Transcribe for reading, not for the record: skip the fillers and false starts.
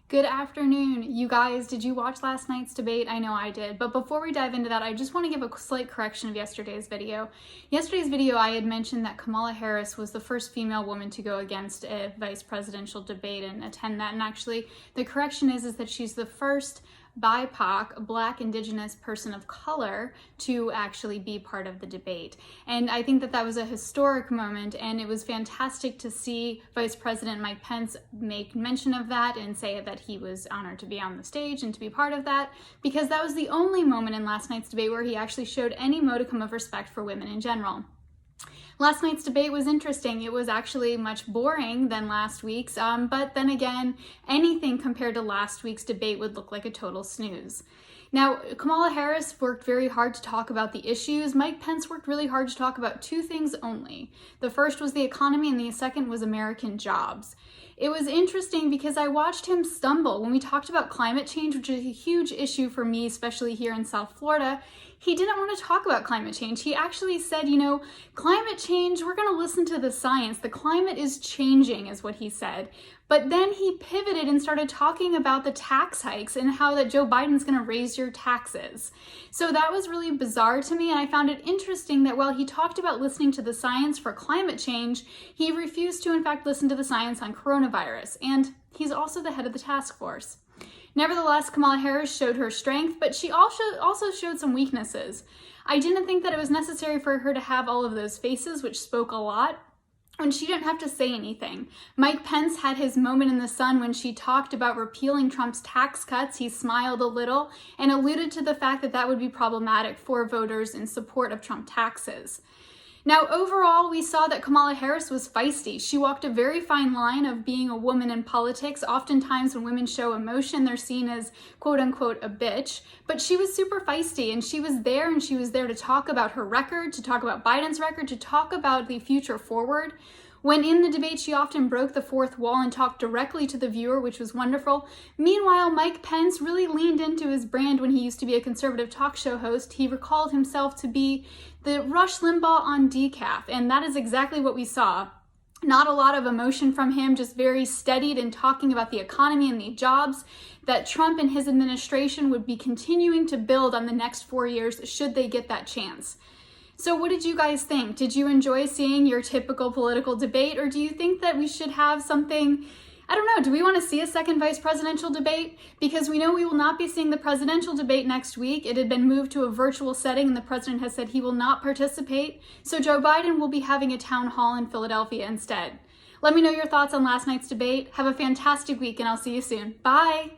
Good afternoon, you guys. Did you watch last night's debate? I know I did, but before we dive into that, I just want to give a slight correction of yesterday's video. Yesterday's video, I had mentioned that Kamala Harris was the first female woman to go against a vice presidential debate and attend that, and actually the correction is that she's the first BIPOC, Black Indigenous person of color, to actually be part of the debate. And I think that that was a historic moment, and it was fantastic to see Vice President Mike Pence make mention of that and say that he was honored to be on the stage and to be part of that, because that was the only moment in last night's debate where he actually showed any modicum of respect for women in general. Last night's debate was interesting. It was actually much boring than last week's, but then again, anything compared to last week's debate would look like a total snooze. Now, Kamala Harris worked very hard to talk about the issues. Mike Pence worked really hard to talk about two things only. The first was the economy, and the second was American jobs. It was interesting because I watched him stumble when we talked about climate change, which is a huge issue for me, especially here in South Florida. He didn't want to talk about climate change. He actually said, climate change, we're going to listen to the science. The climate is changing, is what he said. But then he pivoted and started talking about the tax hikes and how that Joe Biden's going to raise your taxes. So that was really bizarre to me, and I found it interesting that while he talked about listening to the science for climate change, he refused to, in fact, listen to the science on coronavirus. And he's also the head of the task force. Nevertheless, Kamala Harris showed her strength, but she also showed some weaknesses. I didn't think that it was necessary for her to have all of those faces, which spoke a lot, and she didn't have to say anything. Mike Pence had his moment in the sun when she talked about repealing Trump's tax cuts. He smiled a little and alluded to the fact that that would be problematic for voters in support of Trump taxes. Now, overall, we saw that Kamala Harris was feisty. She walked a very fine line of being a woman in politics. Oftentimes when women show emotion, they're seen as quote unquote a bitch, but she was super feisty, and she was there to talk about her record, to talk about Biden's record, to talk about the future forward. When in the debate, she often broke the fourth wall and talked directly to the viewer, which was wonderful. Meanwhile, Mike Pence really leaned into his brand when he used to be a conservative talk show host. He recalled himself to be the Rush Limbaugh on decaf, and that is exactly what we saw. Not a lot of emotion from him, just very steadied in talking about the economy and the jobs that Trump and his administration would be continuing to build on the next 4 years should they get that chance. So what did you guys think? Did you enjoy seeing your typical political debate, or do you think that we should have something, I don't know, do we want to see a second vice presidential debate? Because we know we will not be seeing the presidential debate next week. It had been moved to a virtual setting, and the president has said he will not participate. So Joe Biden will be having a town hall in Philadelphia instead. Let me know your thoughts on last night's debate. Have a fantastic week, and I'll see you soon. Bye!